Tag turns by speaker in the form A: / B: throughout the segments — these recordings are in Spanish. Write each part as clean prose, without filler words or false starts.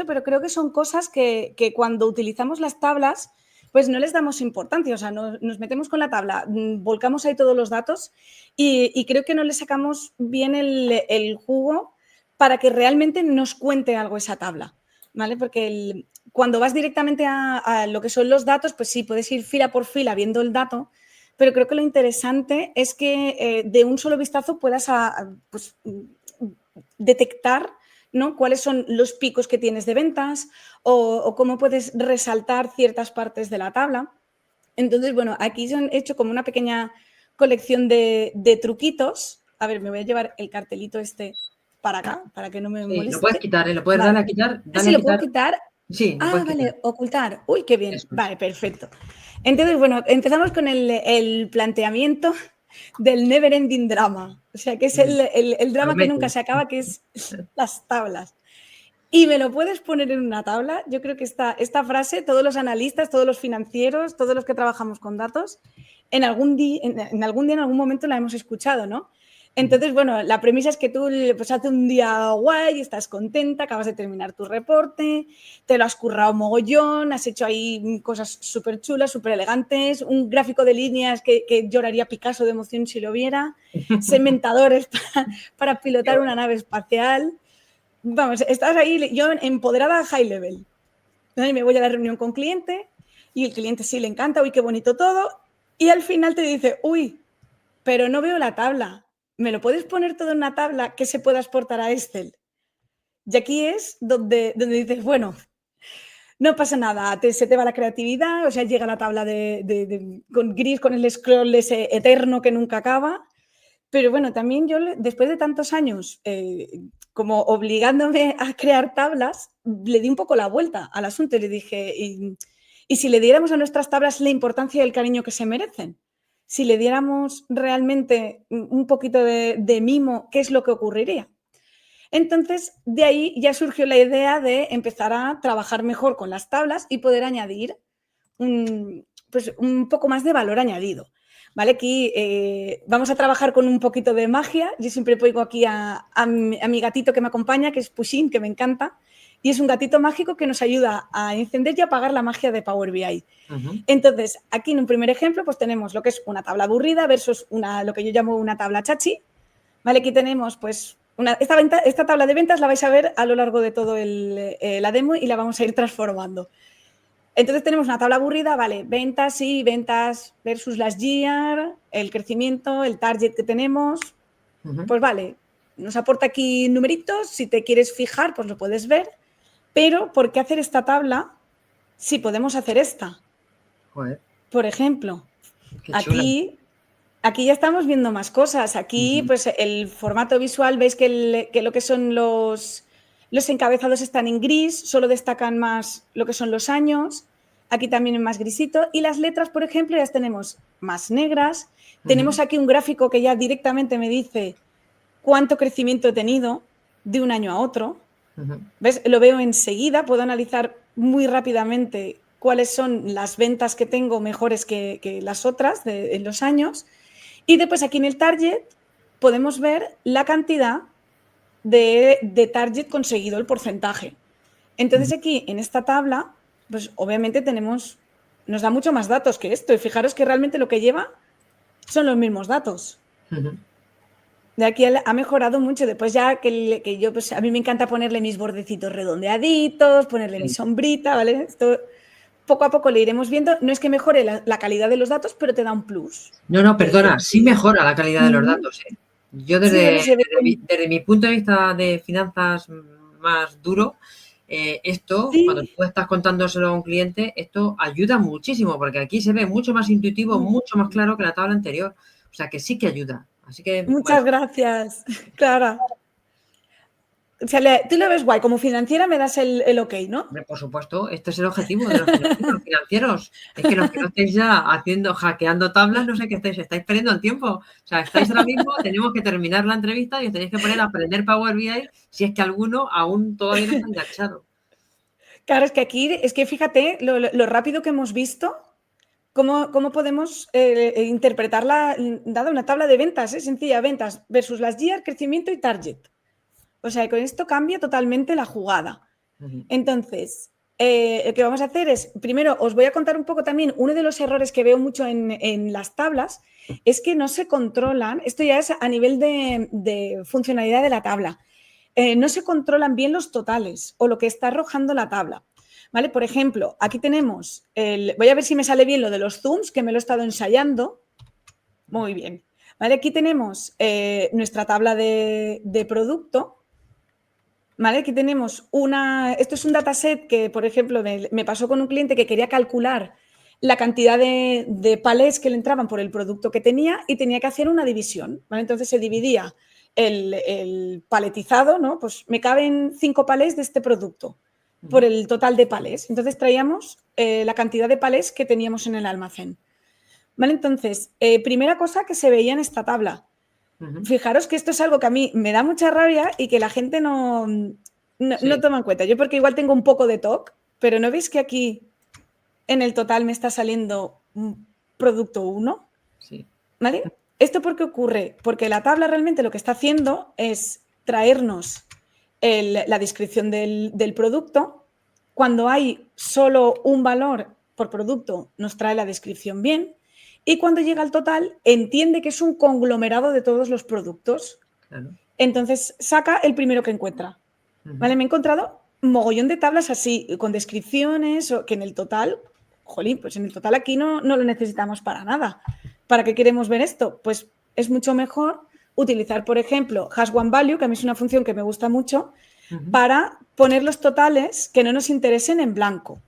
A: esto, pero creo que son cosas que cuando utilizamos las tablas, pues no les damos importancia. O sea, nos metemos con la tabla, volcamos ahí todos los datos y creo que no le sacamos bien el jugo para que realmente nos cuente algo esa tabla, ¿vale? Porque cuando vas directamente a lo que son los datos, pues sí, puedes ir fila por fila viendo el dato, pero creo que lo interesante es que de un solo vistazo puedas pues, detectar, ¿no?, cuáles son los picos que tienes de ventas o cómo puedes resaltar ciertas partes de la tabla. Entonces, bueno, aquí se han hecho como una pequeña colección de truquitos. A ver, me voy a llevar el cartelito este para acá, para que no me
B: Sí, lo puedes
A: moleste.
B: quitar, ¿eh? Lo puedes
A: Vale.
B: darle a quitar,
A: Ah,
B: dale
A: sí,
B: a
A: lo puedo
B: quitar.
A: quitar.
B: Sí, lo
A: Ah,
B: puedes quitar.
A: vale, ocultar. Uy, qué bien.
B: Eso es.
A: Vale, perfecto. Entonces, bueno, empezamos con el planteamiento del never ending drama. O sea, que es el drama que nunca
B: Promete.
A: se acaba, que es las tablas. Y me lo puedes poner en una tabla. Yo creo que esta frase, todos los analistas, todos los financieros, todos los que trabajamos con datos, en algún día, en algún momento la hemos escuchado, ¿no? Entonces, bueno, la premisa es que tú pues haces un día guay, estás contenta, acabas de terminar tu reporte, te lo has currado mogollón, has hecho ahí cosas súper chulas, súper elegantes, un gráfico de líneas que lloraría Picasso de emoción si lo viera, segmentadores para pilotar una nave espacial. Vamos, estás ahí, yo empoderada high level. Y me voy a la reunión con cliente y el cliente sí le encanta, uy, qué bonito todo. Y al final te dice, uy, pero no veo la tabla. ¿Me lo puedes poner todo en una tabla que se pueda exportar a Excel? Y aquí es donde dices, bueno, no pasa nada, se te va la creatividad, o sea, llega la tabla con gris, con el scroll ese eterno que nunca acaba. Pero bueno, también yo, después de tantos años, como obligándome a crear tablas, le di un poco la vuelta al asunto y le dije, ¿y si le diéramos a nuestras tablas la importancia y el cariño que se merecen? Si le diéramos realmente un poquito de mimo, ¿qué es lo que ocurriría? Entonces, de ahí ya surgió la idea de empezar a trabajar mejor con las tablas y poder añadir pues un poco más de valor añadido. ¿Vale? Aquí vamos a trabajar con un poquito de magia. Yo siempre pongo aquí a mi gatito que me acompaña, que es Pusheen, que me encanta. Y es un gatito mágico que nos ayuda a encender y apagar la magia de Power BI. Entonces, aquí en un primer ejemplo, pues tenemos lo que es una tabla aburrida versus lo que yo llamo una tabla chachi. ¿Vale? Aquí tenemos, pues, esta tabla de ventas la vais a ver a lo largo de todo la demo y la vamos a ir transformando. Entonces tenemos una tabla aburrida, vale, ventas y ventas versus las GR, el crecimiento, el target que tenemos. Pues vale, nos aporta aquí numeritos, si te quieres fijar, pues lo puedes ver, pero ¿por qué hacer esta tabla si podemos hacer esta?
B: Joder.
A: Por ejemplo,
B: Qué chula.
A: aquí ya estamos viendo más cosas. Aquí, pues el formato visual, veis que lo que son los encabezados están en gris, solo destacan más lo que son los años. Aquí también en más grisito. Y las letras, por ejemplo, ya las tenemos más negras. Tenemos aquí un gráfico que ya directamente me dice cuánto crecimiento he tenido de un año a otro. ¿Ves? Lo veo enseguida, puedo analizar muy rápidamente cuáles son las ventas que tengo mejores que las otras en los años. Y después aquí en el target podemos ver la cantidad de target conseguido, el porcentaje. Entonces aquí en esta tabla, pues obviamente nos da mucho más datos que esto. Y fijaros que realmente lo que lleva son los mismos datos. De aquí ha mejorado mucho. Después ya que yo, pues a mí me encanta ponerle mis bordecitos redondeaditos, ponerle mi sombrita, ¿vale? Esto poco a poco le iremos viendo. No es que mejore la calidad de los datos, pero te da un plus.
B: No, perdona, sí mejora la calidad de los datos, ¿eh? Yo
A: Sí, vale, se ve.
B: desde mi punto de vista de finanzas más duro, esto, cuando
A: Sí.
B: tú estás contándoselo a un cliente, esto ayuda muchísimo, porque aquí se ve mucho más intuitivo, mucho más claro que la tabla anterior. O sea, que sí que ayuda. Así que, bueno,
A: Muchas gracias, Clara. O sea, tú lo ves guay. Como financiera me das el ok, ¿no?
B: por supuesto, este es el objetivo de los financieros. Es que los que no estéis ya hackeando tablas, no sé qué estáis perdiendo el tiempo. O sea, estáis ahora mismo, tenemos que terminar la entrevista y os tenéis que poner a aprender Power BI si es que alguno aún todavía no está enganchado.
A: Claro, es que aquí, es que fíjate lo rápido que hemos visto, cómo podemos interpretar dada una tabla de ventas, sencilla, ventas versus las GR, crecimiento y target. O sea, con esto cambia totalmente la jugada.
B: Ujú.
A: Entonces, lo que vamos a hacer es, primero os voy a contar un poco también, uno de los errores que veo mucho en las tablas es que no se controlan, esto ya es a nivel de funcionalidad de la tabla, no se controlan bien los totales o lo que está arrojando la tabla. ¿Vale? Por ejemplo, aquí tenemos, voy a ver si me sale bien lo de los zooms, que me lo he estado ensayando. Muy bien. ¿Vale? Aquí tenemos nuestra tabla de producto. ¿Vale? Aquí tenemos esto es un dataset que, por ejemplo, me pasó con un cliente que quería calcular la cantidad de palés que le entraban por el producto que tenía y tenía que hacer una división. ¿Vale? Entonces se dividía el paletizado, ¿no? Pues me caben 5 palés de este producto por el total de palés. Entonces traíamos la cantidad de palés que teníamos en el almacén. ¿Vale? Entonces, primera cosa que se veía en esta tabla. Fijaros que esto es algo que a mí me da mucha rabia y que la gente no toma en cuenta. Yo porque igual tengo un poco de TOC, pero ¿no veis que aquí en el total me está saliendo un producto 1?
B: Sí.
A: ¿Vale? ¿Esto por qué ocurre? Porque la tabla realmente lo que está haciendo es traernos la descripción del producto. Cuando hay solo un valor por producto, nos trae la descripción bien. Y cuando llega al total, entiende que es un conglomerado de todos los productos.
B: Claro.
A: Entonces, saca el primero que encuentra. ¿Vale? Me he encontrado un mogollón de tablas así, con descripciones, que en el total, jolín, pues en el total aquí no lo necesitamos para nada. ¿Para qué queremos ver esto? Pues es mucho mejor utilizar, por ejemplo, hash one value, que a mí es una función que me gusta mucho, para poner los totales que no nos interesen en blanco.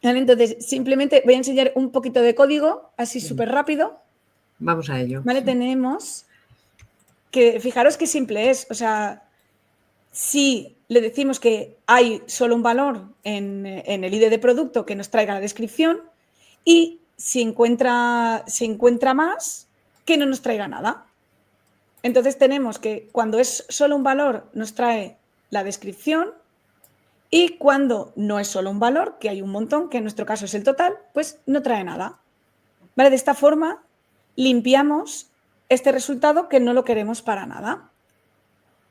A: ¿Vale? Entonces, simplemente voy a enseñar un poquito de código, así súper rápido.
B: Vamos a ello.
A: ¿Vale? Tenemos que, fijaros qué simple es, o sea, si le decimos que hay solo un valor en el ID de producto que nos traiga la descripción y si encuentra más, que no nos traiga nada. Entonces tenemos que cuando es solo un valor nos trae la descripción y cuando no es solo un valor, que hay un montón, que en nuestro caso es el total, pues no trae nada. ¿Vale? De esta forma limpiamos este resultado que no lo queremos para nada.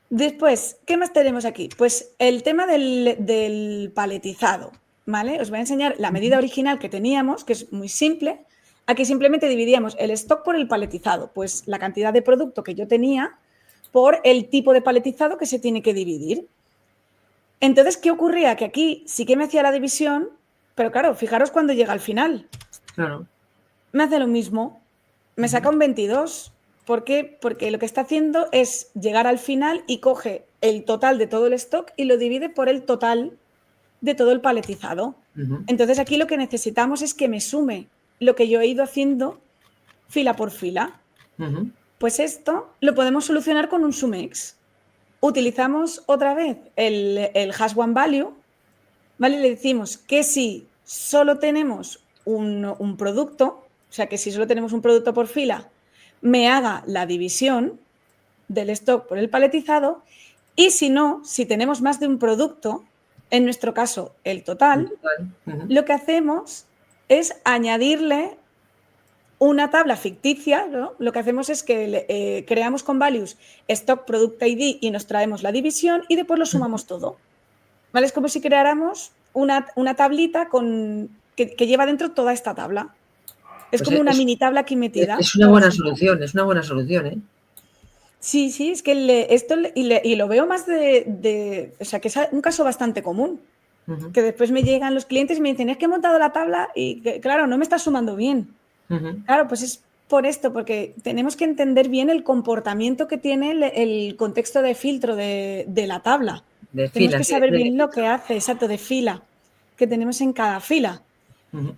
A: Después, ¿qué más tenemos aquí? Pues el tema del paletizado, ¿vale? Os voy a enseñar la medida original que teníamos, que es muy simple. Aquí simplemente dividíamos el stock por el paletizado, pues la cantidad de producto que yo tenía por el tipo de paletizado que se tiene que dividir. Entonces, ¿qué ocurría? Que aquí sí que me hacía la división, pero claro, fijaros cuando llega al final.
B: Claro.
A: Me hace lo mismo, me saca un 22. ¿Por qué? Porque lo que está haciendo es llegar al final y coge el total de todo el stock y lo divide por el total de todo el paletizado. Entonces aquí lo que necesitamos es que me sume lo que yo he ido haciendo fila por fila. Pues esto lo podemos solucionar con un sumex. Utilizamos otra vez el hash one value, ¿vale? Le decimos que si solo tenemos un producto, o sea que si solo tenemos un producto por fila, me haga la división del stock por el paletizado y si no, si tenemos más de un producto, en nuestro caso el total, lo que hacemos es añadirle una tabla ficticia, ¿no? Lo que hacemos es que creamos con values stock product ID y nos traemos la división y después lo sumamos todo. ¿Vale? Es como si creáramos una tablita que lleva dentro toda esta tabla. Es
B: Pues
A: como una mini tabla aquí metida.
B: Es una buena solución, es una buena solución, ¿eh?
A: Sí, sí, es que esto y lo veo más o sea, que es un caso bastante común. Que después me llegan los clientes y me dicen, es que he montado la tabla y que, claro, no me está sumando bien. Claro, pues es por esto, porque tenemos que entender bien el comportamiento que tiene el contexto de filtro de la tabla. Tenemos que saber bien lo que hace, exacto, de fila, que tenemos en cada fila.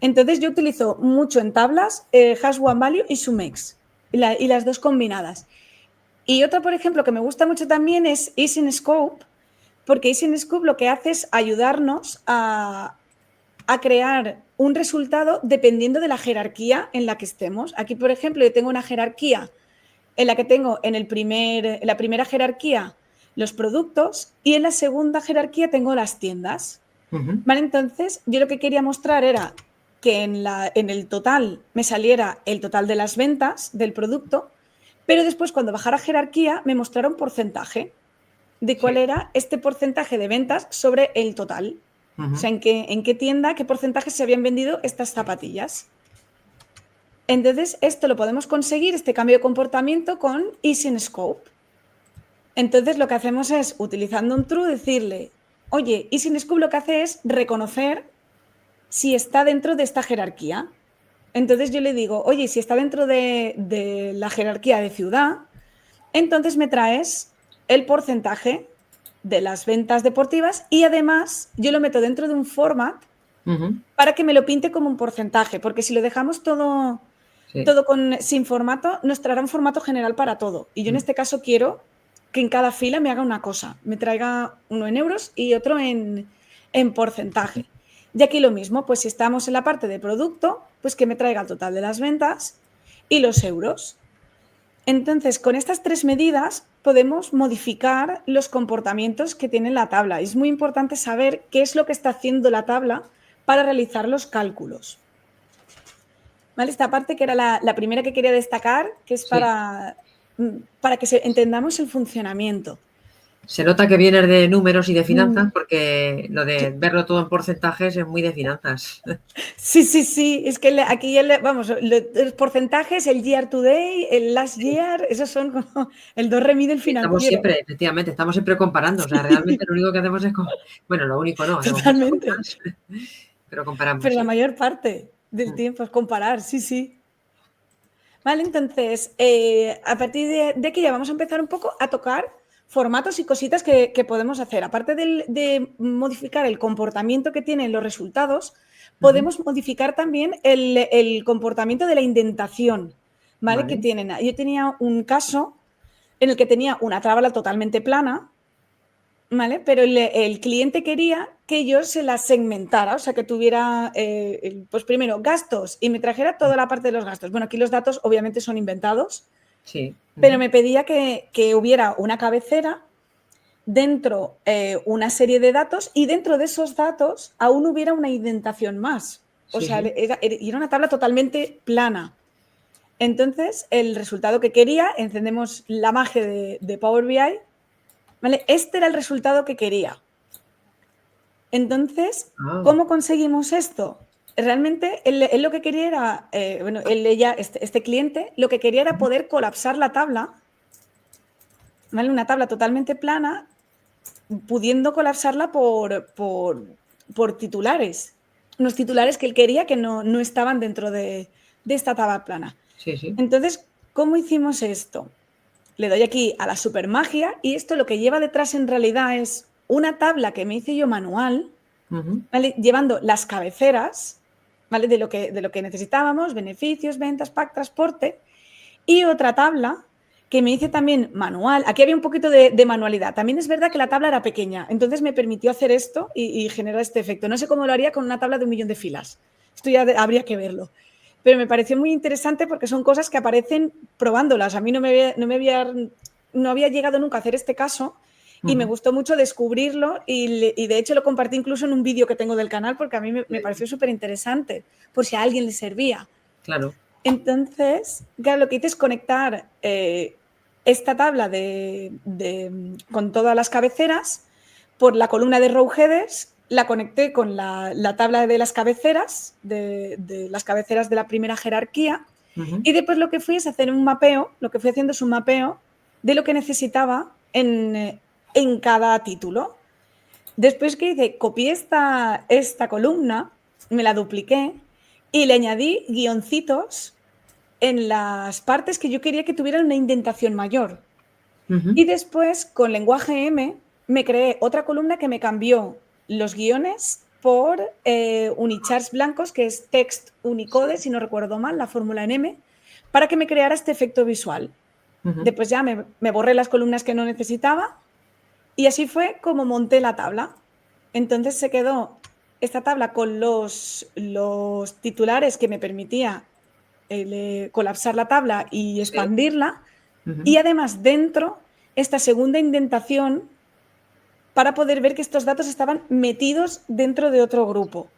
A: Entonces yo utilizo mucho en tablas hash one value y sumex, y las dos combinadas. Y otra, por ejemplo, que me gusta mucho también es EasyScope, porque EasyScope lo que hace es ayudarnos a crear un resultado dependiendo de la jerarquía en la que estemos. Aquí, por ejemplo, yo tengo una jerarquía en la que tengo en la primera jerarquía los productos y en la segunda jerarquía tengo las tiendas. ¿Vale? Entonces, yo lo que quería mostrar era que en el total me saliera el total de las ventas del producto, pero después cuando bajara jerarquía me mostrara un porcentaje. de cuál
B: Sí.
A: era este porcentaje de ventas sobre el total. O sea, en qué tienda, qué porcentaje se habían vendido estas zapatillas. Entonces, esto lo podemos conseguir, este cambio de comportamiento, con Easy in Scope. Entonces, lo que hacemos es, utilizando un true, decirle, oye, Easy in Scope lo que hace es reconocer si está dentro de esta jerarquía. Entonces yo le digo, oye, si está dentro de la jerarquía de ciudad, entonces me traes el porcentaje de las ventas deportivas y además yo lo meto dentro de un format para que me lo pinte como un porcentaje, porque si lo dejamos todo,
B: Sí.
A: sin formato, nos traerá un formato general para todo. Y yo en este caso quiero que en cada fila me haga una cosa, me traiga uno en euros y otro en porcentaje. Y aquí lo mismo, pues si estamos en la parte de producto, pues que me traiga el total de las ventas y los euros. Entonces, con estas 3 medidas podemos modificar los comportamientos que tiene la tabla. Es muy importante saber qué es lo que está haciendo la tabla para realizar los cálculos. ¿Vale? Esta parte que era la primera que quería destacar, que es
B: Sí.
A: para que entendamos el funcionamiento.
B: Se nota que vienes de números y de
A: Mm,
B: finanzas porque lo de verlo todo en porcentajes es muy de finanzas.
A: Sí, sí, sí. Es que aquí, vamos, los porcentajes, el year to day, el last year, esos son como el do re mi del
B: Estamos
A: financiero.
B: siempre, efectivamente, estamos siempre comparando. O sea, realmente lo único que hacemos es, bueno, lo único no, hacemos muchas
A: Totalmente.
B: cosas, pero comparamos,
A: Pero la
B: sí.
A: mayor parte del tiempo es comparar, sí, sí. Vale, entonces, a partir de aquí ya vamos a empezar un poco a tocar formatos y cositas que podemos hacer. Aparte de modificar el comportamiento que tienen los resultados, podemos modificar también el comportamiento de la indentación, ¿vale? Que
B: Vale.
A: tienen. Yo tenía un caso en el que tenía una tabla totalmente plana, ¿vale? Pero el cliente quería que yo se la segmentara, o sea, que tuviera, pues primero, gastos y me trajera toda la parte de los gastos. Bueno, aquí los datos obviamente son inventados,
B: Sí.
A: pero me pedía que hubiera una cabecera, dentro una serie de datos y dentro de esos datos aún hubiera una indentación más. O
B: Sí,
A: sea,
B: sí.
A: era una tabla totalmente plana. Entonces, el resultado que quería, encendemos la magia de Power BI, ¿vale? Este era el resultado que quería. Entonces,
B: Ah,
A: ¿cómo conseguimos esto? Realmente él lo que quería era, bueno, este cliente lo que quería era poder colapsar la tabla, ¿vale? Una tabla totalmente plana, pudiendo colapsarla por titulares. Unos titulares que él quería que no estaban dentro de esta tabla plana.
B: sí, sí.
A: Entonces, ¿cómo hicimos esto? Le doy aquí a la super magia y esto lo que lleva detrás en realidad es una tabla que me hice yo manual, ¿vale? Llevando las cabeceras, ¿vale? De lo que necesitábamos, beneficios, ventas, pack, transporte, y otra tabla que me hice también manual. Aquí había un poquito de manualidad. También es verdad que la tabla era pequeña, entonces me permitió hacer esto y generar este efecto. No sé cómo lo haría con una tabla de 1.000.000 de filas. Esto ya habría que verlo. Pero me pareció muy interesante porque son cosas que aparecen probándolas. A mí no había llegado nunca a hacer este caso y me gustó mucho descubrirlo y de hecho lo compartí incluso en un vídeo que tengo del canal porque a mí me pareció súper interesante por si a alguien le servía.
B: Claro.
A: Entonces, claro, lo que hice es conectar esta tabla con todas las cabeceras por la columna de row headers, la conecté con la tabla de las cabeceras, de las cabeceras de la primera jerarquía, y después lo que fui es hacer un mapeo, lo que fui haciendo es un mapeo de lo que necesitaba en cada título. Después que hice, copié esta columna, me la dupliqué y le añadí guioncitos en las partes que yo quería que tuvieran una indentación mayor. Y después, con lenguaje M, me creé otra columna que me cambió los guiones por unichars blancos, que es text Unicode, si no recuerdo mal, la fórmula en M, para que me creara este efecto visual. Después ya me borré las columnas que no necesitaba y así fue como monté la tabla. Entonces se quedó esta tabla con los titulares que me permitía colapsar la tabla y
B: Sí.
A: expandirla, y además dentro esta segunda indentación para poder ver que estos datos estaban metidos dentro de otro grupo.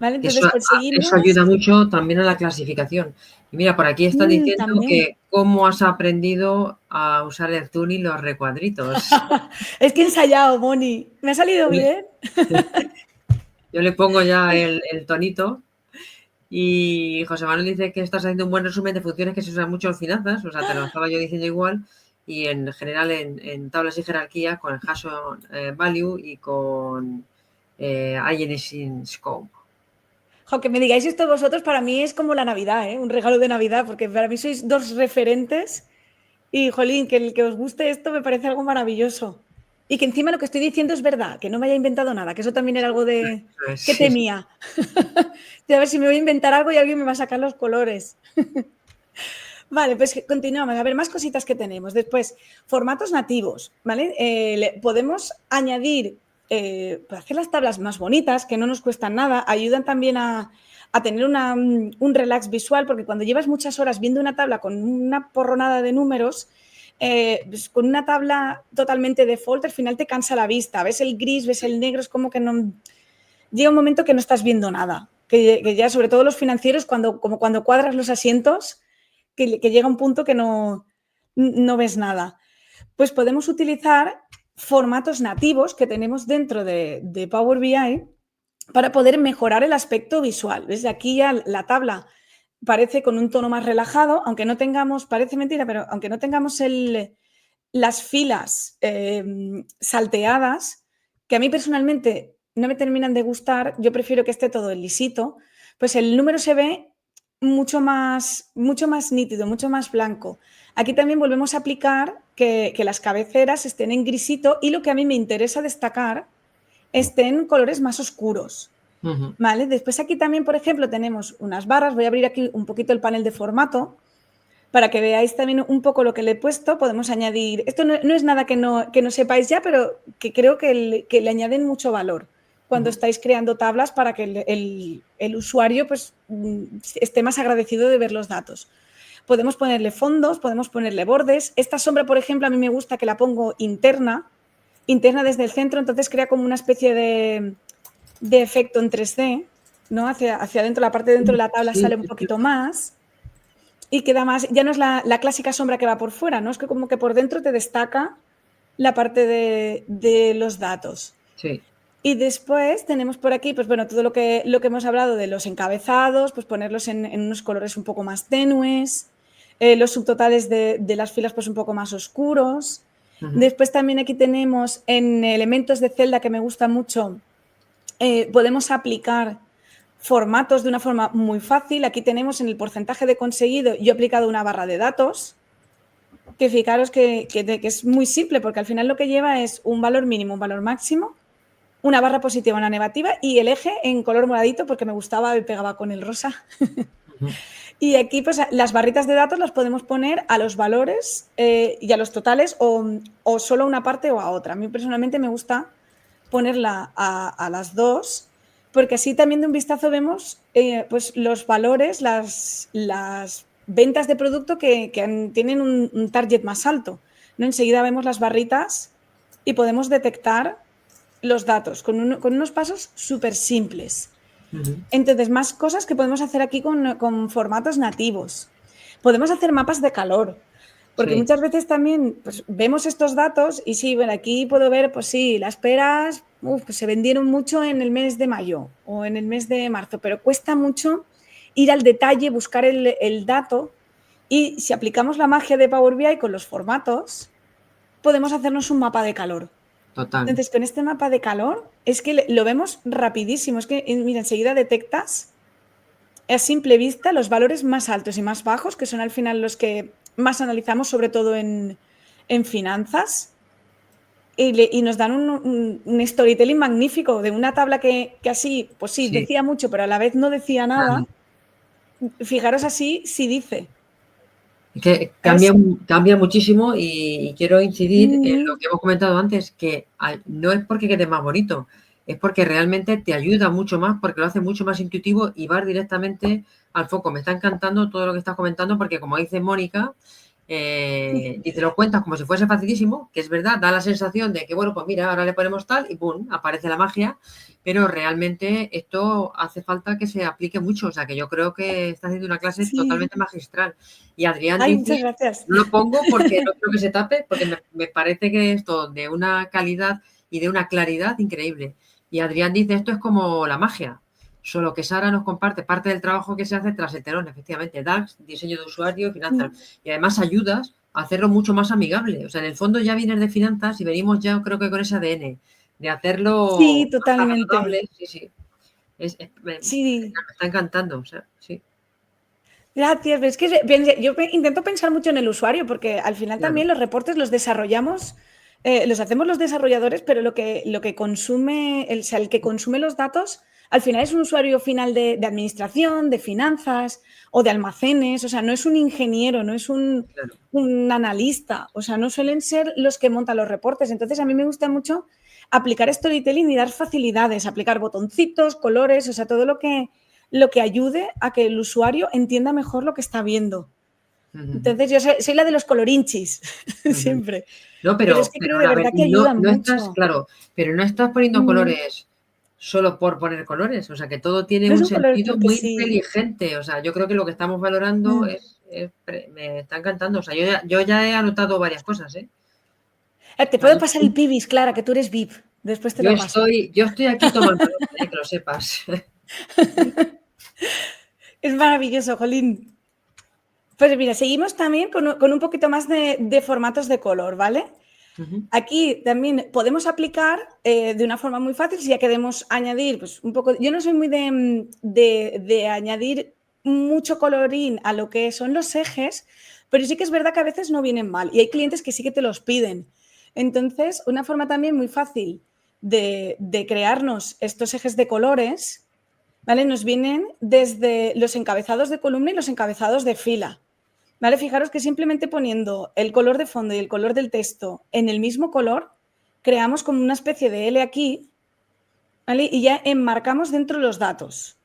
A: ¿vale?
B: Eso,
A: Entonces
B: eso
A: conseguimos...
B: ayuda mucho también a la clasificación. Y mira, por aquí están diciendo
A: también.
B: que cómo has aprendido a usar el Zoom y los recuadritos.
A: Es que he ensayado, Moni. ¿Me ha salido bien?
B: Yo le pongo ya el tonito. Y José Manuel dice que estás haciendo un buen resumen de funciones que se usan mucho en finanzas, o sea, te lo estaba yo diciendo igual, y en general en tablas y jerarquía con el hash value y con INS scope.
A: Jo, que me digáis esto vosotros para mí es como la Navidad, ¿eh? Un regalo de Navidad, porque para mí sois dos referentes y, jolín, que el que os guste esto me parece algo maravilloso. Y que encima lo que estoy diciendo es verdad, que no me haya inventado nada, que eso también era algo de
B: Pues
A: que
B: sí,
A: temía. De a ver si me voy a inventar algo y alguien me va a sacar los colores. Vale, pues continuamos. A ver, más cositas que tenemos. Después, formatos nativos, ¿vale? Podemos añadir, para hacer las tablas más bonitas, que no nos cuestan nada, ayudan también a tener un relax visual, porque cuando llevas muchas horas viendo una tabla con una porronada de números, pues con una tabla totalmente default, al final te cansa la vista. Ves el gris, ves el negro, es como que no... Llega un momento que no estás viendo nada. Que ya, sobre todo los financieros, como cuando cuadras los asientos, que llega un punto que no ves nada. Pues podemos utilizar formatos nativos que tenemos dentro de Power BI para poder mejorar el aspecto visual. Desde aquí ya la tabla parece con un tono más relajado, aunque no tengamos, parece mentira, pero aunque no tengamos las filas salteadas, que a mí personalmente no me terminan de gustar, yo prefiero que esté todo lisito, pues el número se ve mucho más nítido, mucho más blanco. Aquí también volvemos a aplicar que las cabeceras estén en grisito y lo que a mí me interesa destacar estén colores más oscuros. ¿Vale? Después aquí también, por ejemplo, tenemos unas barras. Voy a abrir aquí un poquito el panel de formato para que veáis también un poco lo que le he puesto. Podemos añadir, esto no es nada que no sepáis ya, pero que creo que le añaden mucho valor cuando estáis creando tablas para que el usuario pues, esté más agradecido de ver los datos. Podemos ponerle fondos, podemos ponerle bordes. Esta sombra, por ejemplo, a mí me gusta que la pongo interna desde el centro, entonces crea como una especie de efecto en 3D, ¿no? Hacia adentro, la parte de dentro de la tabla
B: sí,
A: sale un poquito más y queda más, ya no es la clásica sombra que va por fuera, ¿no? Es que como que por dentro te destaca la parte de los datos.
B: sí.
A: Y después tenemos por aquí, pues bueno, todo lo que hemos hablado de los encabezados, pues ponerlos en unos colores un poco más tenues, los subtotales de las filas pues un poco más oscuros. Después también aquí tenemos en elementos de celda que me gusta mucho, podemos aplicar formatos de una forma muy fácil. Aquí tenemos en el porcentaje de conseguido, yo he aplicado una barra de datos, que fijaros que es muy simple, porque al final lo que lleva es un valor mínimo, un valor máximo, una barra positiva, una negativa y el eje en color moradito porque me gustaba y pegaba con el rosa. Y aquí pues las barritas de datos las podemos poner a los valores y a los totales o solo a una parte o a otra. A mí personalmente me gusta ponerla a las dos porque así también de un vistazo vemos pues los valores, las ventas de producto que tienen un target más alto, ¿no? Enseguida vemos las barritas y podemos detectar los datos con unos pasos súper simples. Entonces, más cosas que podemos hacer aquí con formatos nativos. Podemos hacer mapas de calor, porque
B: Sí.
A: muchas veces también pues, vemos estos datos y sí, bueno, aquí puedo ver, pues sí, las peras pues se vendieron mucho en el mes de mayo o en el mes de marzo, pero cuesta mucho ir al detalle, buscar el dato y si aplicamos la magia de Power BI con los formatos, podemos hacernos un mapa de calor.
B: Total.
A: Entonces, con este mapa de calor es que lo vemos rapidísimo. Es que, mira, enseguida detectas a simple vista los valores más altos y más bajos, que son al final los que más analizamos, sobre todo en finanzas, y nos dan un storytelling magnífico de una tabla que así, pues sí,
B: Sí.
A: decía mucho, pero a la vez no decía nada. Fijaros así, sí dice.
B: Es que
A: ¿Sabes?
B: cambia muchísimo y quiero incidir en lo
A: Mm,
B: que hemos comentado antes, que no es porque quede más bonito, es porque realmente te ayuda mucho más, porque lo hace mucho más intuitivo y vas directamente al foco. Me está encantando todo lo que estás comentando porque, como dice Mónica, y te lo cuentas como si fuese facilísimo, que es verdad, da la sensación de que, bueno, pues mira, ahora le ponemos tal y ¡pum!, aparece la magia, pero realmente esto hace falta que se aplique mucho, o sea, que yo creo que está haciendo una clase
A: Sí.
B: totalmente magistral. Y Adrián
A: Ay,
B: dice,
A: muchas gracias.
B: no lo pongo porque no quiero que se tape, porque me parece que es todo de una calidad y de una claridad increíble. Y Adrián dice, esto es como la magia, solo que Sara nos comparte parte del trabajo que se hace tras el telón, efectivamente, DAX, diseño de usuario, finanzas, y además ayudas a hacerlo mucho más amigable. O sea, en el fondo ya vienes de finanzas y venimos ya, creo que con ese ADN, de hacerlo
A: Sí,
B: más
A: totalmente.
B: agradable, sí, sí. Me
A: Sí.
B: está encantando, o sea, sí,
A: Gracias. Es que yo intento pensar mucho en el usuario porque al final
B: claro.
A: también los reportes los desarrollamos, los hacemos los desarrolladores, pero lo que consume, o sea, el que consume los datos, al final es un usuario final de administración, de finanzas o de almacenes. O sea, no es un ingeniero, no es
B: Claro.
A: un analista. O sea, no suelen ser los que montan los reportes. Entonces, a mí me gusta mucho aplicar storytelling y dar facilidades, aplicar botoncitos, colores, o sea, todo lo que ayude a que el usuario entienda mejor lo que está viendo.
B: Ujú,
A: Entonces, yo soy la de los colorinchis,
B: ujú.
A: siempre.
B: No,
A: Pero es que
B: pero
A: creo de
B: a ver,
A: verdad que ayudan
B: no estás,
A: mucho.
B: claro, pero no estás poniendo
A: Mm,
B: colores solo por poner colores, o sea, que todo tiene
A: No
B: un
A: son colores
B: sentido
A: porque
B: muy
A: sí.
B: inteligente, o sea, yo creo que lo que estamos valorando
A: Mm.
B: me está encantando, o sea, yo ya he anotado varias cosas, ¿eh?
A: Te
B: O sea,
A: puedo pasar el pibis, Clara, que tú eres VIP. Después te lo paso.
B: yo estoy aquí tomando nota, que lo sepas.
A: Es maravilloso, Jolín. Pues mira, seguimos también con un poquito más de formatos de color, ¿vale?
B: Ujú,
A: Aquí también podemos aplicar de una forma muy fácil, si ya queremos añadir pues, un poco. Yo no soy muy de añadir mucho colorín a lo que son los ejes, pero sí que es verdad que a veces no vienen mal y hay clientes que sí que te los piden. Entonces, una forma también muy fácil de crearnos estos ejes de colores, ¿vale? Nos vienen desde los encabezados de columna y los encabezados de fila. ¿Vale? Fijaros que simplemente poniendo el color de fondo y el color del texto en el mismo color, creamos como una especie de L aquí, ¿vale? Y ya enmarcamos dentro los datos.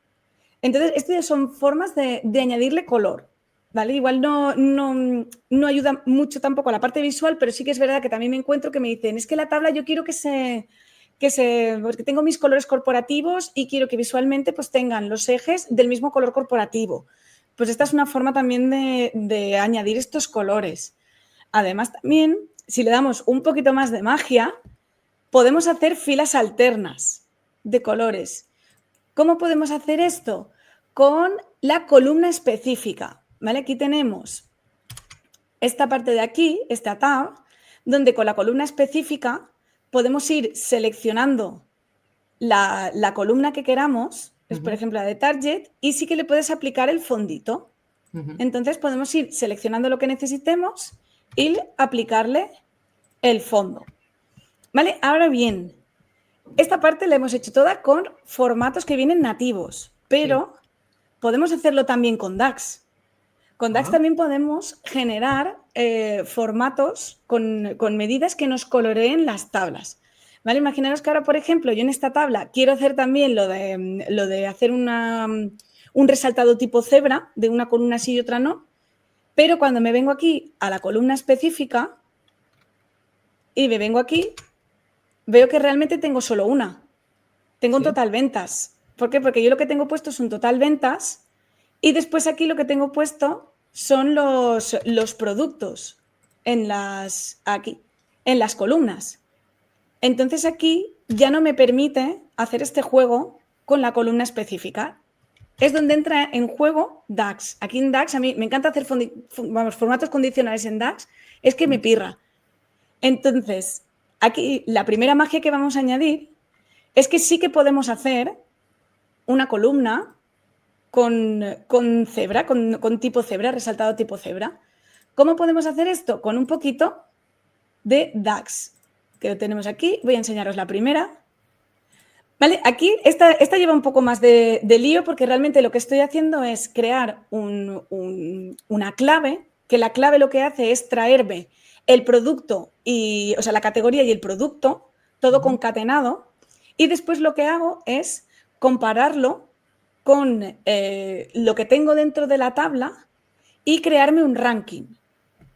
A: Entonces, estas son formas de añadirle color, ¿vale? Igual no ayuda mucho tampoco a la parte visual, pero sí que es verdad que también me encuentro que me dicen, es que la tabla yo quiero porque tengo mis colores corporativos y quiero que visualmente pues tengan los ejes del mismo color corporativo. Pues esta es una forma también de añadir estos colores. Además, también, si le damos un poquito más de magia, podemos hacer filas alternas de colores. ¿Cómo podemos hacer esto? Con la columna específica, ¿vale? Aquí tenemos esta parte de aquí, esta tab, donde con la columna específica podemos ir seleccionando la columna que queramos, es por
B: ujú,
A: ejemplo la de target, y sí que le puedes aplicar el fondito.
B: ujú.
A: Entonces podemos ir seleccionando lo que necesitemos y aplicarle el fondo. ¿Vale? Ahora bien, esta parte la hemos hecho toda con formatos que vienen nativos,
B: Sí.
A: pero podemos hacerlo también con DAX. Con DAX
B: Ah,
A: también podemos generar formatos con medidas que nos coloreen las tablas. ¿Vale? Imaginaros que ahora, por ejemplo, yo en esta tabla quiero hacer también lo de hacer un resaltado tipo cebra, de una columna sí y otra no, pero cuando me vengo aquí a la columna específica y me vengo aquí, veo que realmente tengo solo una. Tengo un
B: sí.
A: total ventas. ¿Por qué? Porque yo lo que tengo puesto es un total ventas y después aquí lo que tengo puesto son los productos aquí, en las columnas. Entonces aquí ya no me permite hacer este juego con la columna específica. Es donde entra en juego DAX. Aquí en DAX, a mí me encanta hacer formatos condicionales en DAX, es que me pirra. Entonces, aquí la primera magia que vamos a añadir es que sí que podemos hacer una columna con cebra, con tipo cebra, resaltado tipo cebra. ¿Cómo podemos hacer esto? Con un poquito de DAX, que lo tenemos aquí. Voy a enseñaros la primera. Vale, aquí esta lleva un poco más de lío porque realmente lo que estoy haciendo es crear una clave, que la clave lo que hace es traerme el producto, o sea, la categoría y el producto, todo
B: Ujú.
A: concatenado, y después lo que hago es compararlo con lo que tengo dentro de la tabla y crearme un ranking.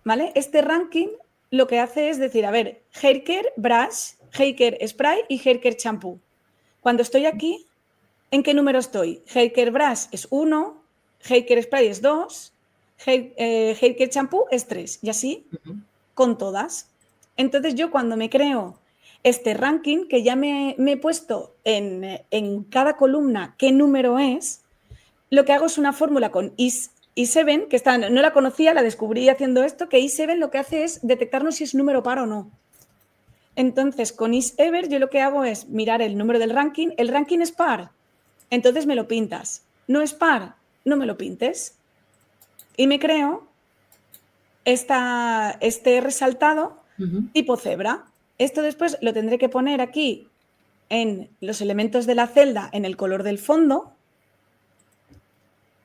A: ¿vale? Este ranking lo que hace es decir, a ver, haircare brush, haircare spray y haircare champú. Cuando estoy aquí, ¿en qué número estoy? Haircare brush es 1, haircare spray es 2, haircare champú es 3 y así con todas. Entonces yo cuando me creo este ranking, que ya me he puesto en cada columna qué número es, lo que hago es una fórmula con i7, que no la conocía, la descubrí haciendo esto, que i7 lo que hace es detectarnos si es número par o no. Entonces, con isever yo lo que hago es mirar el número del ranking. El ranking es par, entonces me lo pintas. No es par, no me lo pintes. Y me creo este resaltado tipo cebra. Esto después lo tendré que poner aquí en los elementos de la celda, en el color del fondo,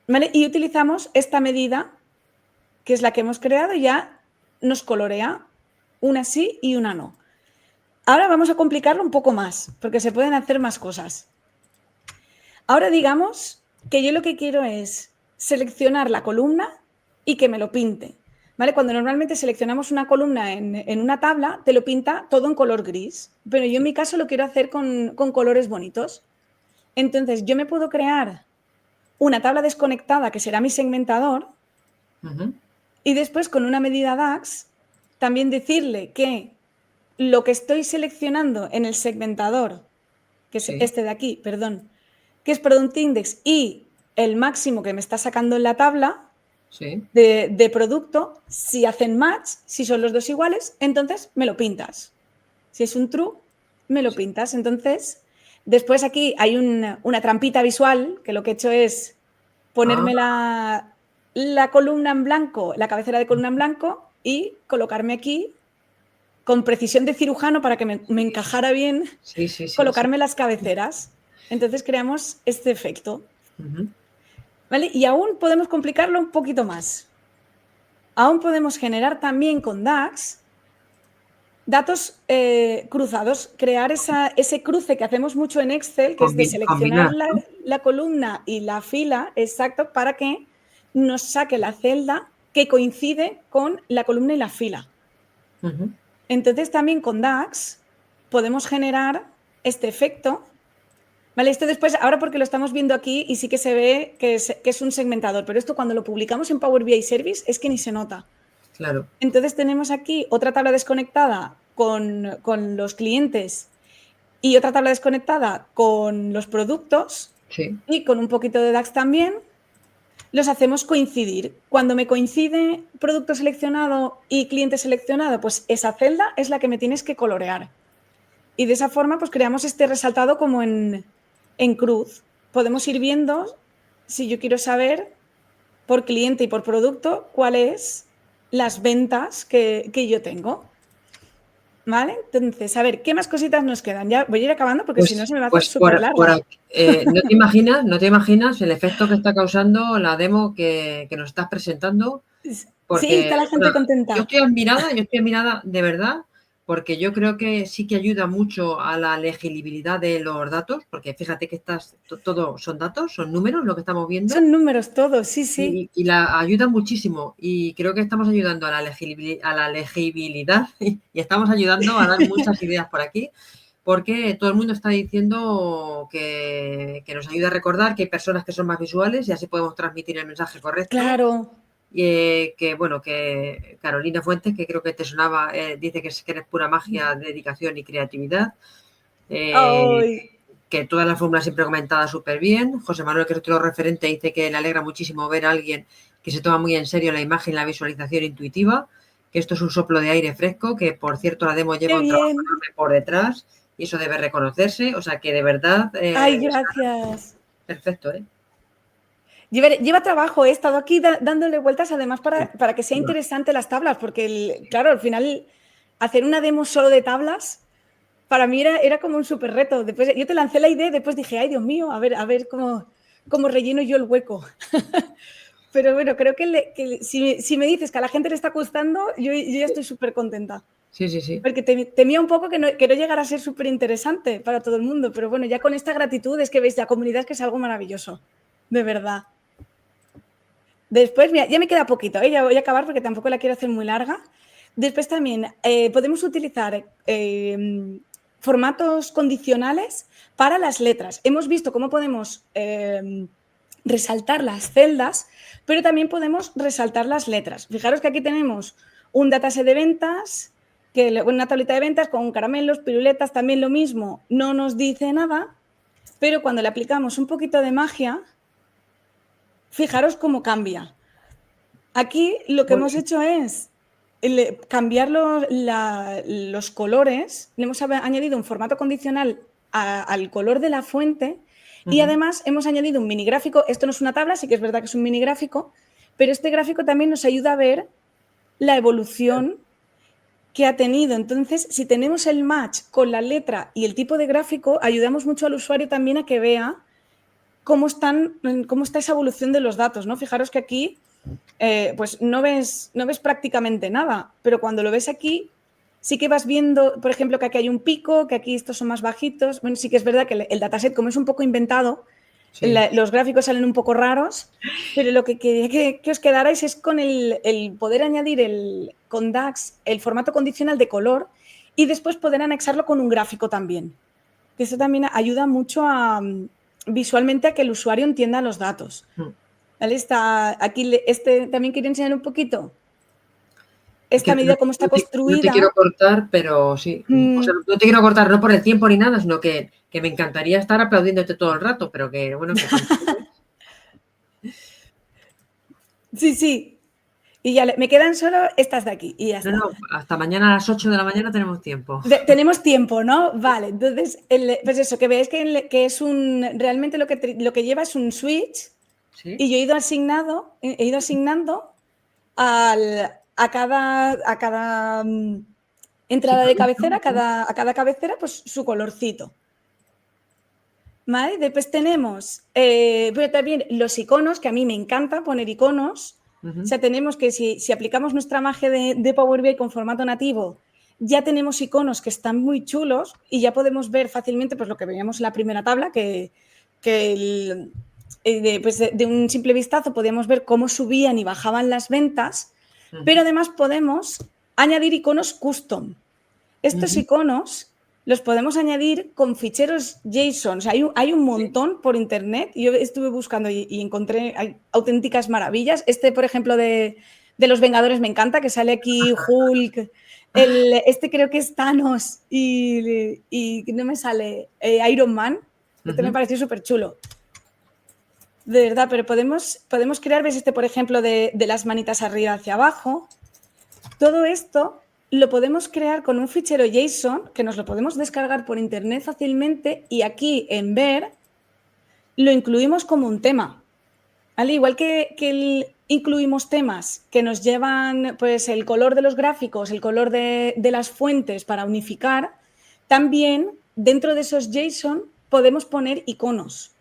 A: ¿vale? Y utilizamos esta medida, que es la que hemos creado, y ya nos colorea una sí y una no. Ahora vamos a complicarlo un poco más, porque se pueden hacer más cosas. Ahora digamos que yo lo que quiero es seleccionar la columna y que me lo pinte. ¿Vale? Cuando normalmente seleccionamos una columna en una tabla, te lo pinta todo en color gris. Pero yo en mi caso lo quiero hacer con colores bonitos. Entonces yo me puedo crear una tabla desconectada que será mi segmentador y después con una medida DAX también decirle que lo que estoy seleccionando en el segmentador, que es este de aquí, perdón, que es Product Index y el máximo que me está sacando en la tabla de producto, si hacen match, si son los dos iguales, entonces me lo pintas. Si es un true, me lo pintas. Entonces, después aquí hay una trampita visual, que lo que he hecho es ponerme la columna en blanco, la cabecera de columna en blanco y colocarme aquí con precisión de cirujano para que me encajara bien, colocarme las cabeceras. Entonces creamos este efecto. ¿Vale? Y aún podemos complicarlo un poquito más. Aún podemos generar también con DAX datos cruzados, crear ese cruce que hacemos mucho en Excel, que es de seleccionar la columna y la fila, exacto, para que nos saque la celda que coincide con la columna y la fila. Entonces también con DAX podemos generar este efecto. Vale, esto después, ahora porque lo estamos viendo aquí y sí que se ve que es un segmentador, pero esto cuando lo publicamos en Power BI Service es que ni se nota.
B: Claro.
A: Entonces tenemos aquí otra tabla desconectada con los clientes y otra tabla desconectada con los productos y con un poquito de DAX también. Los hacemos coincidir. Cuando me coincide producto seleccionado y cliente seleccionado, pues esa celda es la que me tienes que colorear. Y de esa forma, pues creamos este resaltado como en cruz. Podemos ir viendo, si yo quiero saber por cliente y por producto, cuáles las ventas que yo tengo. ¿Vale? Entonces, a ver, ¿qué más cositas nos quedan? Ya voy a ir acabando porque si no se me va a hacer súper largo.
B: No te imaginas el efecto que está causando la demo que nos estás presentando. Porque,
A: sí, está la gente contenta.
B: Yo estoy admirada de verdad, porque yo creo que sí que ayuda mucho a la legibilidad de los datos, porque fíjate que todo son datos, son números lo que estamos viendo.
A: Son números todos, sí.
B: Y la ayuda muchísimo. Y creo que estamos ayudando a la legibilidad y estamos ayudando a dar muchas ideas por aquí, porque todo el mundo está diciendo que nos ayuda a recordar que hay personas que son más visuales y así podemos transmitir el mensaje correcto.
A: Claro.
B: Que Carolina Fuentes, que creo que te sonaba, dice que eres pura magia, dedicación y creatividad. Que todas las fórmulas siempre comentadas súper bien. José Manuel, que es otro referente, dice que le alegra muchísimo ver a alguien que se toma muy en serio la imagen y la visualización intuitiva, que esto es un soplo de aire fresco, que por cierto la demo lleva un trabajo enorme por detrás y eso debe reconocerse, o sea que de verdad...
A: ¡Ay, gracias!
B: Perfecto, ¿eh?
A: Lleva trabajo, he estado aquí dándole vueltas además para que sea interesante las tablas, porque claro, al final hacer una demo solo de tablas para mí era como un súper reto. Después yo te lancé la idea y después dije, ay Dios mío, a ver cómo relleno yo el hueco. Pero bueno, creo que si me dices que a la gente le está gustando, yo ya estoy súper contenta.
B: Sí.
A: Porque temía un poco que no llegara a ser súper interesante para todo el mundo, pero bueno, ya con esta gratitud es que veis la comunidad que es algo maravilloso, de verdad. Después, mira, ya me queda poquito, ya voy a acabar porque tampoco la quiero hacer muy larga. Después también podemos utilizar formatos condicionales para las letras. Hemos visto cómo podemos resaltar las celdas, pero también podemos resaltar las letras. Fijaros que aquí tenemos un dataset de ventas, una tableta de ventas con caramelos, piruletas, también lo mismo, no nos dice nada, pero cuando le aplicamos un poquito de magia, fijaros cómo cambia. Aquí lo que hemos hecho es cambiar los colores, le hemos añadido un formato condicional al color de la fuente y además hemos añadido un mini gráfico. Esto no es una tabla, sí que es verdad que es un mini gráfico, pero este gráfico también nos ayuda a ver la evolución que ha tenido. Entonces, si tenemos el match con la letra y el tipo de gráfico, ayudamos mucho al usuario también a que vea cómo está esa evolución de los datos, ¿no? Fijaros que aquí pues no ves prácticamente nada, pero cuando lo ves aquí sí que vas viendo, por ejemplo, que aquí hay un pico, que aquí estos son más bajitos. Bueno, sí que es verdad que el dataset, como es un poco inventado, los gráficos salen un poco raros, pero lo que quería que os quedarais es con el poder añadir con DAX el formato condicional de color y después poder anexarlo con un gráfico también. Que eso también ayuda mucho visualmente a que el usuario entienda los datos. ¿Vale? Aquí también quería enseñar un poquito esta medida cómo está construida.
B: No te quiero cortar, pero sí. O sea, no te quiero cortar no por el tiempo ni nada, sino que me encantaría estar aplaudiéndote todo el rato, pero que, bueno, que
A: Sí, sí. Y ya me quedan solo estas de aquí y ya está.
B: No, hasta mañana a las 8 de la mañana tenemos tiempo.
A: Tenemos tiempo, ¿no? Vale, entonces, pues eso, que veáis que es realmente lo que lleva es un switch. ¿Sí? Y yo he ido asignando a cada entrada de cabecera, a cada cabecera, pues su colorcito. ¿Vale? Después tenemos pero también los iconos, que a mí me encanta poner iconos. O sea, tenemos que si aplicamos nuestra magia de Power BI con formato nativo, ya tenemos iconos que están muy chulos y ya podemos ver fácilmente pues, lo que veíamos en la primera tabla, que pues de un simple vistazo podíamos ver cómo subían y bajaban las ventas, pero además podemos añadir iconos custom. Estos iconos los podemos añadir con ficheros JSON. O sea, hay un montón por internet. Yo estuve buscando y encontré hay auténticas maravillas. Por ejemplo, de los Vengadores me encanta, que sale aquí Hulk. Este creo que es Thanos y no me sale Iron Man. Este me pareció súper chulo. De verdad, pero podemos crear, ves por ejemplo, de las manitas arriba hacia abajo. Todo esto lo podemos crear con un fichero JSON que nos lo podemos descargar por internet fácilmente y aquí en ver lo incluimos como un tema. ¿Vale? Igual que incluimos temas que nos llevan pues, el color de los gráficos, el color de las fuentes para unificar, también dentro de esos JSON podemos poner iconos.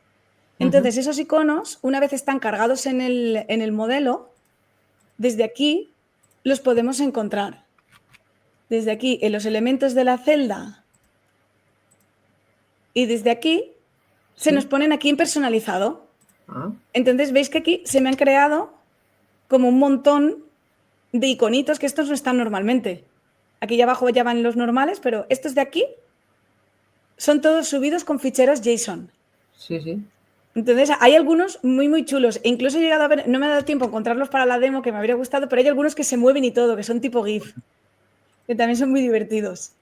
A: Entonces, esos iconos, una vez están cargados en el modelo, desde aquí los podemos encontrar. Desde aquí, en los elementos de la celda, y desde aquí se nos ponen aquí en personalizado. Entonces, veis que aquí se me han creado como un montón de iconitos que estos no están normalmente. Aquí ya abajo ya van los normales, pero estos de aquí son todos subidos con ficheros JSON.
B: Sí, sí.
A: Entonces, hay algunos muy, muy chulos. E incluso he llegado a ver, no me ha dado tiempo a encontrarlos para la demo, que me habría gustado, pero hay algunos que se mueven y todo, que son tipo GIF, que también son muy divertidos.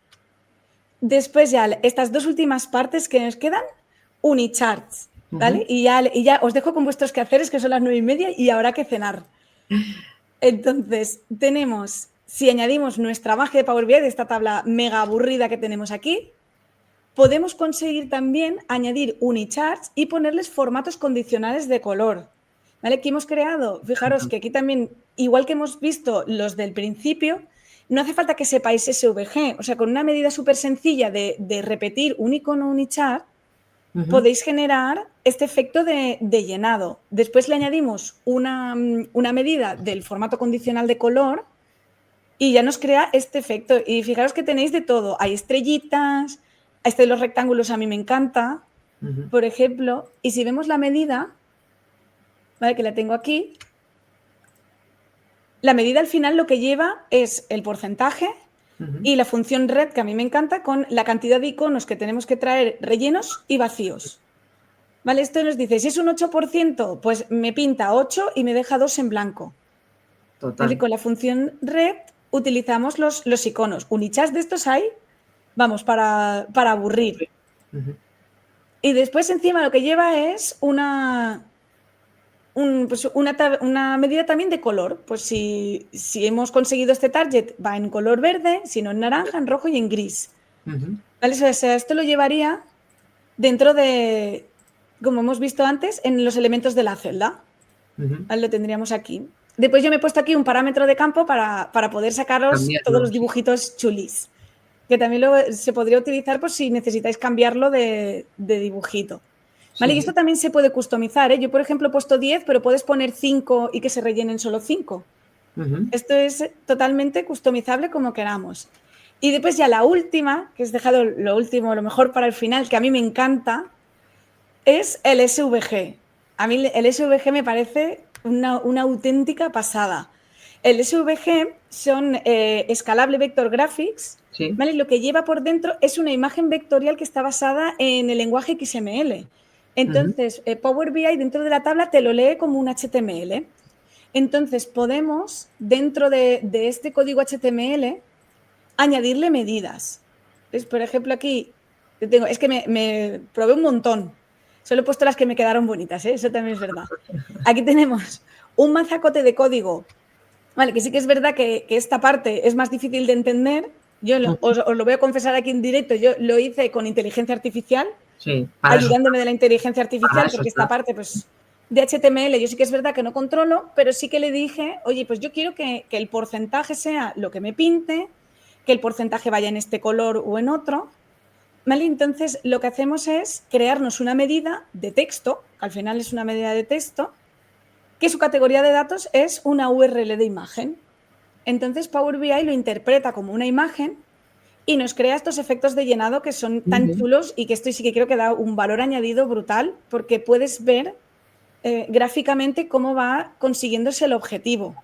A: Después ya, estas dos últimas partes que nos quedan, Unicharts, ¿vale? Y ya os dejo con vuestros quehaceres, que son las 9:30 y habrá que cenar. Entonces, tenemos, si añadimos nuestra magia de Power BI, de esta tabla mega aburrida que tenemos aquí, podemos conseguir también añadir Unicharts y ponerles formatos condicionales de color. ¿Vale? Que hemos creado, fijaros que aquí también, igual que hemos visto los del principio, no hace falta que sepáis SVG. O sea, con una medida súper sencilla de repetir un icono Unichart, podéis generar este efecto de llenado. Después le añadimos una medida del formato condicional de color y ya nos crea este efecto. Y fijaros que tenéis de todo. Hay estrellitas, de los rectángulos a mí me encanta, por ejemplo. Y si vemos la medida, ¿vale? Que la tengo aquí, La medida al final lo que lleva es el porcentaje y la función red, que a mí me encanta, con la cantidad de iconos que tenemos que traer rellenos y vacíos. ¿Vale? Esto nos dice, si es un 8%, pues me pinta 8 y me deja 2 en blanco. ¿Vale?
B: Total.
A: Con la función red utilizamos los iconos. Unichas de estos hay, vamos, para aburrir. Y después encima lo que lleva es una medida también de color. Pues si hemos conseguido este target, va en color verde, si no en naranja, en rojo y en gris. ¿Vale? O sea, esto lo llevaría dentro de, como hemos visto antes, en los elementos de la celda. ¿Vale? Lo tendríamos aquí. Después yo me he puesto aquí un parámetro de campo para poder sacaros todos los dibujitos chulis, que también se podría utilizar por si necesitáis cambiarlo de dibujito. ¿Vale? Y esto también se puede customizar, ¿eh? Yo, por ejemplo, he puesto 10, pero puedes poner 5 y que se rellenen solo 5. Esto es totalmente customizable como queramos. Y después ya la última, que has dejado lo último, lo mejor para el final, que a mí me encanta, es el SVG. A mí el SVG me parece una auténtica pasada. El SVG son Scalable Vector Graphics, ¿vale? Lo que lleva por dentro es una imagen vectorial que está basada en el lenguaje XML. Entonces, Power BI dentro de la tabla te lo lee como un HTML. Entonces, podemos, dentro de este código HTML, añadirle medidas. Entonces, por ejemplo, aquí, es que me probé un montón. Solo he puesto las que me quedaron bonitas, ¿eh? Eso también es verdad. Aquí tenemos un mazacote de código, vale, que sí que es verdad que esta parte es más difícil de entender. Yo os lo voy a confesar aquí en directo, yo lo hice con inteligencia artificial, ayudándome de la inteligencia artificial, porque esta parte, pues, de HTML yo sí que es verdad que no controlo, pero sí que le dije, oye, pues yo quiero que el porcentaje sea lo que me pinte, que el porcentaje vaya en este color o en otro. ¿Vale? Entonces, lo que hacemos es crearnos una medida de texto, que al final es una medida de texto, que su categoría de datos es una URL de imagen. Entonces, Power BI lo interpreta como una imagen y nos crea estos efectos de llenado que son tan chulos y que esto sí que creo que da un valor añadido brutal, porque puedes ver gráficamente cómo va consiguiéndose el objetivo.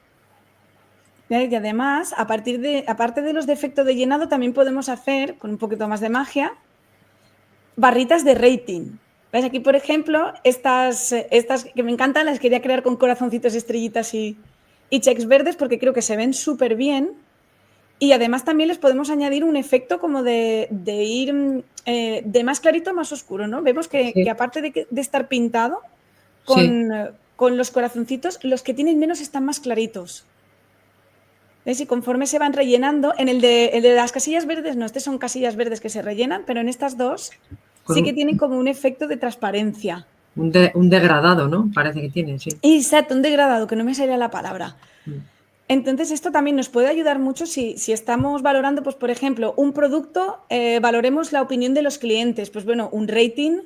A: Y además, aparte de los de efecto de llenado, también podemos hacer, con un poquito más de magia, barritas de rating. ¿Ves? Aquí, por ejemplo, estas que me encantan, las quería crear con corazoncitos, estrellitas y checks verdes porque creo que se ven súper bien. Y además también les podemos añadir un efecto como de ir de más clarito a más oscuro, ¿no? Vemos que aparte de estar pintado con los corazoncitos, los que tienen menos están más claritos. ¿Ves? Y conforme se van rellenando, en el de las casillas verdes, no, estas son casillas verdes que se rellenan, pero en estas dos sí que tienen como un efecto de transparencia.
B: Un degradado, ¿no? Parece que tiene, sí.
A: Exacto, un degradado, que no me salía la palabra. Entonces, esto también nos puede ayudar mucho si estamos valorando, pues, por ejemplo, un producto, valoremos la opinión de los clientes. Pues bueno, un rating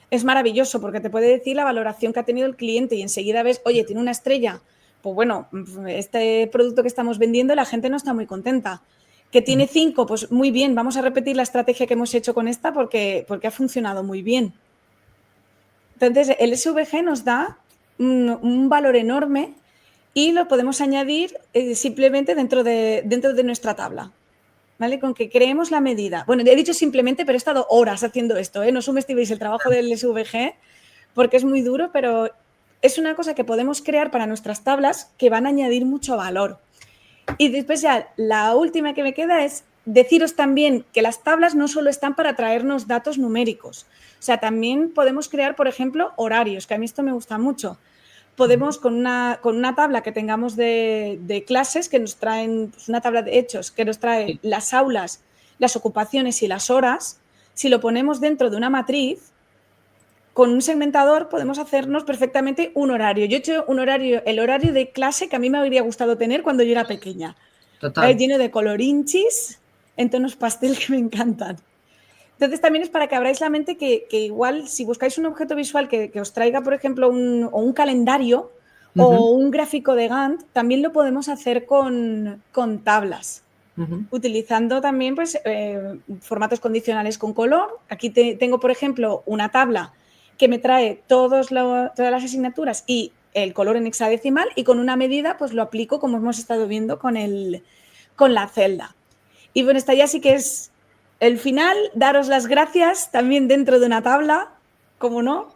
A: es maravilloso porque te puede decir la valoración que ha tenido el cliente y enseguida ves, oye, tiene una estrella. Pues bueno, este producto que estamos vendiendo la gente no está muy contenta. Que tiene 5, pues muy bien, vamos a repetir la estrategia que hemos hecho con esta porque ha funcionado muy bien. Entonces, el SVG nos da un valor enorme y lo podemos añadir simplemente dentro de nuestra tabla, ¿vale? Con que creemos la medida. Bueno, he dicho simplemente, pero he estado horas haciendo esto, ¿eh? No subestiméis el trabajo del SVG porque es muy duro, pero es una cosa que podemos crear para nuestras tablas que van a añadir mucho valor. Y después ya la última que me queda es deciros también que las tablas no solo están para traernos datos numéricos, o sea, también podemos crear, por ejemplo, horarios, que a mí esto me gusta mucho. Podemos con una tabla que tengamos de clases que nos traen, pues una tabla de hechos que nos trae las aulas, las ocupaciones y las horas, si lo ponemos dentro de una matriz, con un segmentador podemos hacernos perfectamente un horario. Yo he hecho el horario de clase que a mí me habría gustado tener cuando yo era pequeña. Lleno de colorinchis en tonos pastel que me encantan. Entonces también es para que abráis la mente que igual si buscáis un objeto visual que os traiga, por ejemplo, un calendario o un gráfico de Gantt, también lo podemos hacer con tablas. Utilizando también pues, formatos condicionales con color. Aquí tengo, por ejemplo, una tabla que me trae todas las asignaturas y el color en hexadecimal y con una medida pues lo aplico como hemos estado viendo con la celda. Y bueno, esta ya sí que es el final, daros las gracias también dentro de una tabla, como no,